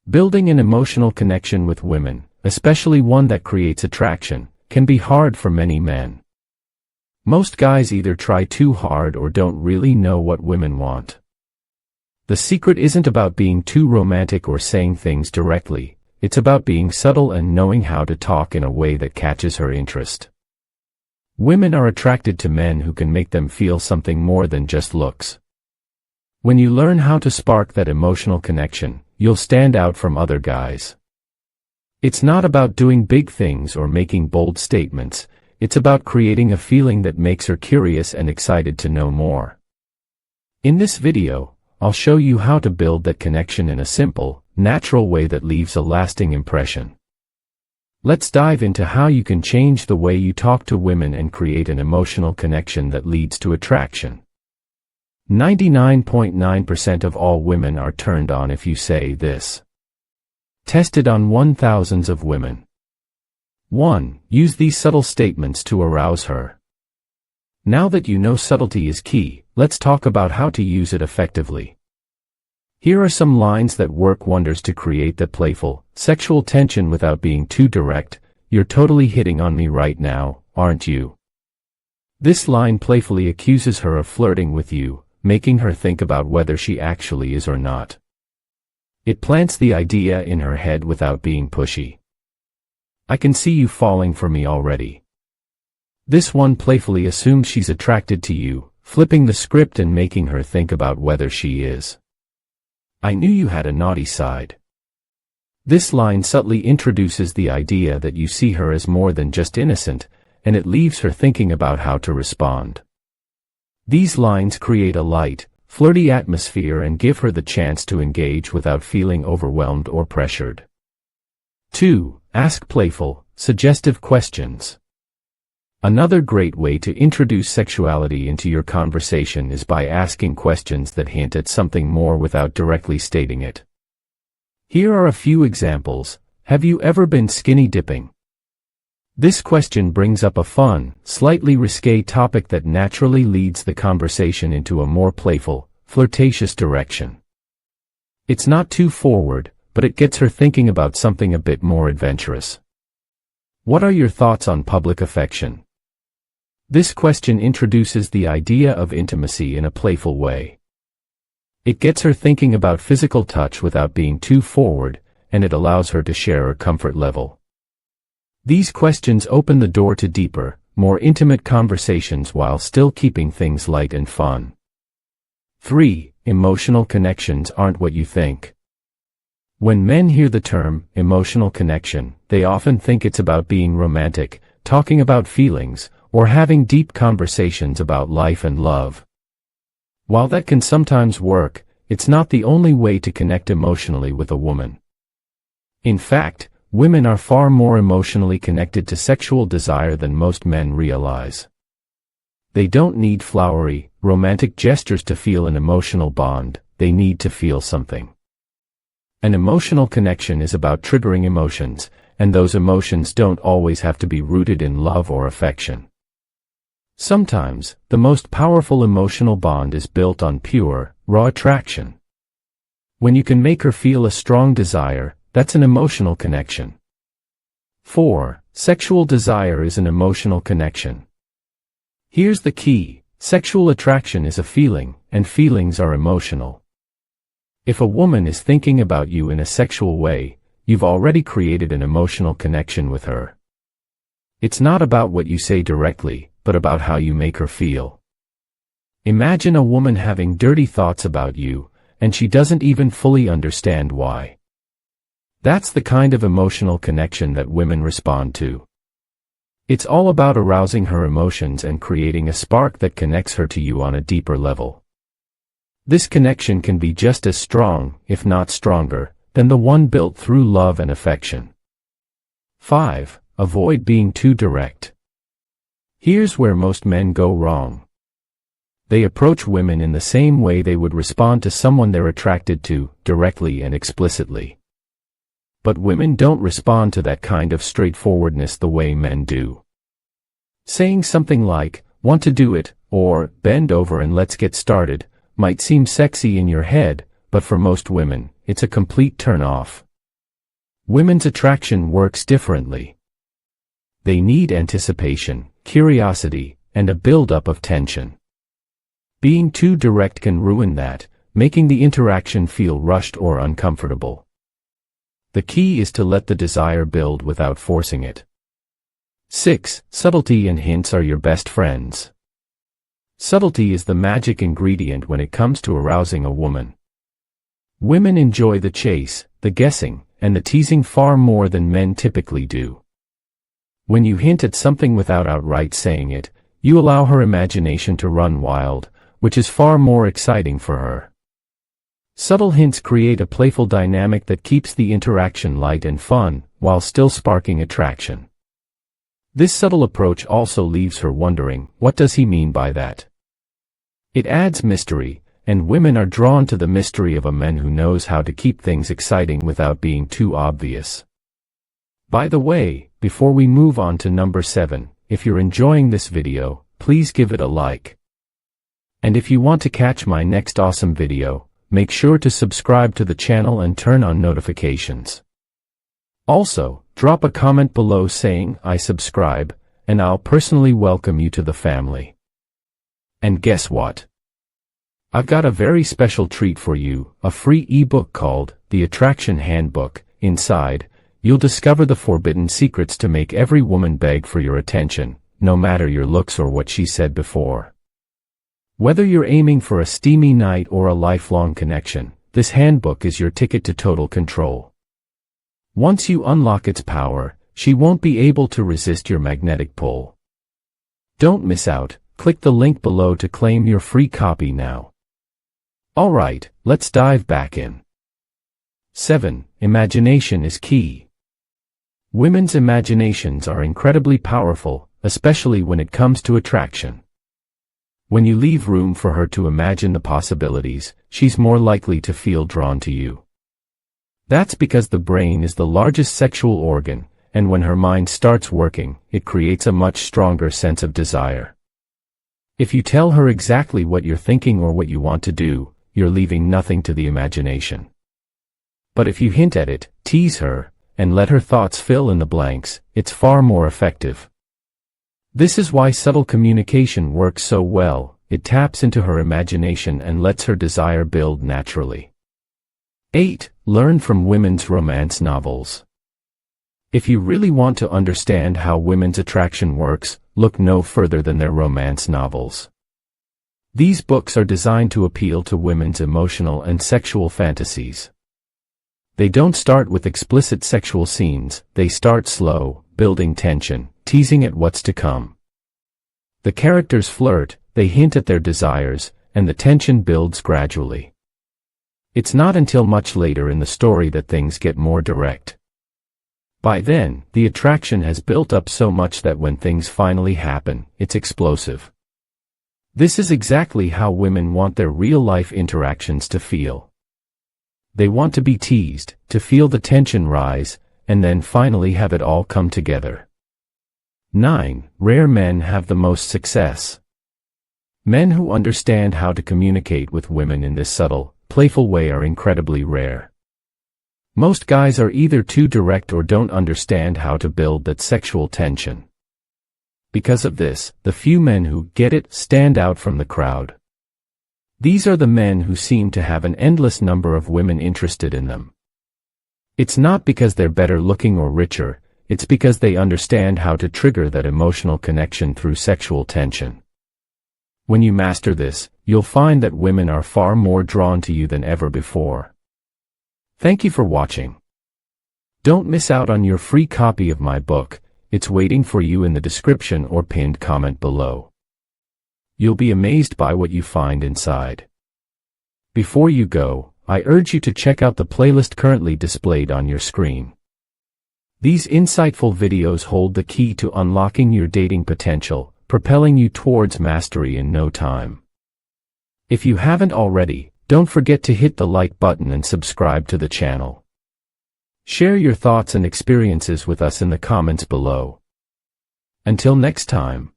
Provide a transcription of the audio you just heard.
Building an emotional connection with women, especially one that creates attraction, can be hard for many men. Most guys either try too hard or don't really know what women want. The secret isn't about being too romantic or saying things directly, it's about being subtle and knowing how to talk in a way that catches her interest. Women are attracted to men who can make them feel something more than just looks. When you learn how to spark that emotional connection, you'll stand out from other guys. It's not about doing big things or making bold statements, it's about creating a feeling that makes her curious and excited to know more. In this video, I'll show you how to build that connection in a simple, natural way that leaves a lasting impression. Let's dive into how you can change the way you talk to women and create an emotional connection that leads to attraction. 99.9% of all women are turned on if you say this. Tested on thousands of women. 1. Use these subtle statements to arouse her. Now that you know subtlety is key, let's talk about how to use it effectively. Here are some lines that work wonders to create that playful, sexual tension without being too direct. You're totally hitting on me right now, aren't you? This line playfully accuses her of flirting with you, making her think about whether she actually is or not. It plants the idea in her head without being pushy. I can see you falling for me already. This one playfully assumes she's attracted to you, flipping the script and making her think about whether she is. I knew you had a naughty side. This line subtly introduces the idea that you see her as more than just innocent, and it leaves her thinking about how to respond. These lines create a light, flirty atmosphere and give her the chance to engage without feeling overwhelmed or pressured. 2. Ask playful, suggestive questions. Another great way to introduce sexuality into your conversation is by asking questions that hint at something more without directly stating it. Here are a few examples. Have you ever been skinny dipping? This question brings up a fun, slightly risque topic that naturally leads the conversation into a more playful, flirtatious direction. It's not too forward, but it gets her thinking about something a bit more adventurous. What are your thoughts on public affection? This question introduces the idea of intimacy in a playful way. It gets her thinking about physical touch without being too forward, and it allows her to share her comfort level. These questions open the door to deeper, more intimate conversations while still keeping things light and fun. 3. Emotional connections aren't what you think. When men hear the term, emotional connection, they often think it's about being romantic, talking about feelings, or having deep conversations about life and love. While that can sometimes work, it's not the only way to connect emotionally with a woman. In fact, women are far more emotionally connected to sexual desire than most men realize. They don't need flowery, romantic gestures to feel an emotional bond, they need to feel something. An emotional connection is about triggering emotions, and those emotions don't always have to be rooted in love or affection. Sometimes, the most powerful emotional bond is built on pure, raw attraction. When you can make her feel a strong desire, that's an emotional connection. 4. Sexual desire is an emotional connection. Here's the key: sexual attraction is a feeling, and feelings are emotional. If a woman is thinking about you in a sexual way, you've already created an emotional connection with her. It's not about what you say directly, but about how you make her feel. Imagine a woman having dirty thoughts about you, and she doesn't even fully understand why. That's the kind of emotional connection that women respond to. It's all about arousing her emotions and creating a spark that connects her to you on a deeper level. This connection can be just as strong, if not stronger, than the one built through love and affection. 5. Avoid being too direct. Here's where most men go wrong. They approach women in the same way they would respond to someone they're attracted to, directly and explicitly. But women don't respond to that kind of straightforwardness the way men do. Saying something like, "Want to do it," or "bend over and let's get started," might seem sexy in your head, but for most women, it's a complete turn-off. Women's attraction works differently. They need anticipation, curiosity, and a build-up of tension. Being too direct can ruin that, making the interaction feel rushed or uncomfortable. The key is to let the desire build without forcing it. 6. Subtlety and hints are your best friends. Subtlety is the magic ingredient when it comes to arousing a woman. Women enjoy the chase, the guessing, and the teasing far more than men typically do. When you hint at something without outright saying it, you allow her imagination to run wild, which is far more exciting for her. Subtle hints create a playful dynamic that keeps the interaction light and fun, while still sparking attraction. This subtle approach also leaves her wondering, what does he mean by that? It adds mystery, and women are drawn to the mystery of a man who knows how to keep things exciting without being too obvious. By the way, before we move on to number 7, if you're enjoying this video, please give it a like. And if you want to catch my next awesome video, make sure to subscribe to the channel and turn on notifications. Also, drop a comment below saying, "I subscribe," and I'll personally welcome you to the family. And guess what? I've got a very special treat for you, a free ebook called The Attraction Handbook. Inside, you'll discover the forbidden secrets to make every woman beg for your attention, no matter your looks or what she said before. Whether you're aiming for a steamy night or a lifelong connection, this handbook is your ticket to total control. Once you unlock its power, she won't be able to resist your magnetic pull. Don't miss out, click the link below to claim your free copy now. Alright, let's dive back in. 7. Imagination is key. Women's imaginations are incredibly powerful, especially when it comes to attraction. When you leave room for her to imagine the possibilities, she's more likely to feel drawn to you. That's because the brain is the largest sexual organ, and when her mind starts working, it creates a much stronger sense of desire. If you tell her exactly what you're thinking or what you want to do, you're leaving nothing to the imagination. But if you hint at it, tease her, and let her thoughts fill in the blanks, it's far more effective. This is why subtle communication works so well. It taps into her imagination and lets her desire build naturally. 8. Learn from women's romance novels. If you really want to understand how women's attraction works, look no further than their romance novels. These books are designed to appeal to women's emotional and sexual fantasies. They don't start with explicit sexual scenes, they start slow, building tension, teasing at what's to come. The characters flirt, they hint at their desires, and the tension builds gradually. It's not until much later in the story that things get more direct. By then, the attraction has built up so much that when things finally happen, it's explosive. This is exactly how women want their real-life interactions to feel. They want to be teased, to feel the tension rise, and then finally have it all come together. 9. Rare men have the most success. Men who understand how to communicate with women in this subtle, playful way are incredibly rare. Most guys are either too direct or don't understand how to build that sexual tension. Because of this, the few men who get it stand out from the crowd. These are the men who seem to have an endless number of women interested in them. It's not because they're better looking or richer, it's because they understand how to trigger that emotional connection through sexual tension. When you master this, you'll find that women are far more drawn to you than ever before. Thank you for watching. Don't miss out on your free copy of my book. It's waiting for you in the description or pinned comment below. You'll be amazed by what you find inside. Before you go, I urge you to check out the playlist currently displayed on your screen. These insightful videos hold the key to unlocking your dating potential, propelling you towards mastery in no time. If you haven't already, don't forget to hit the like button and subscribe to the channel. Share your thoughts and experiences with us in the comments below. Until next time.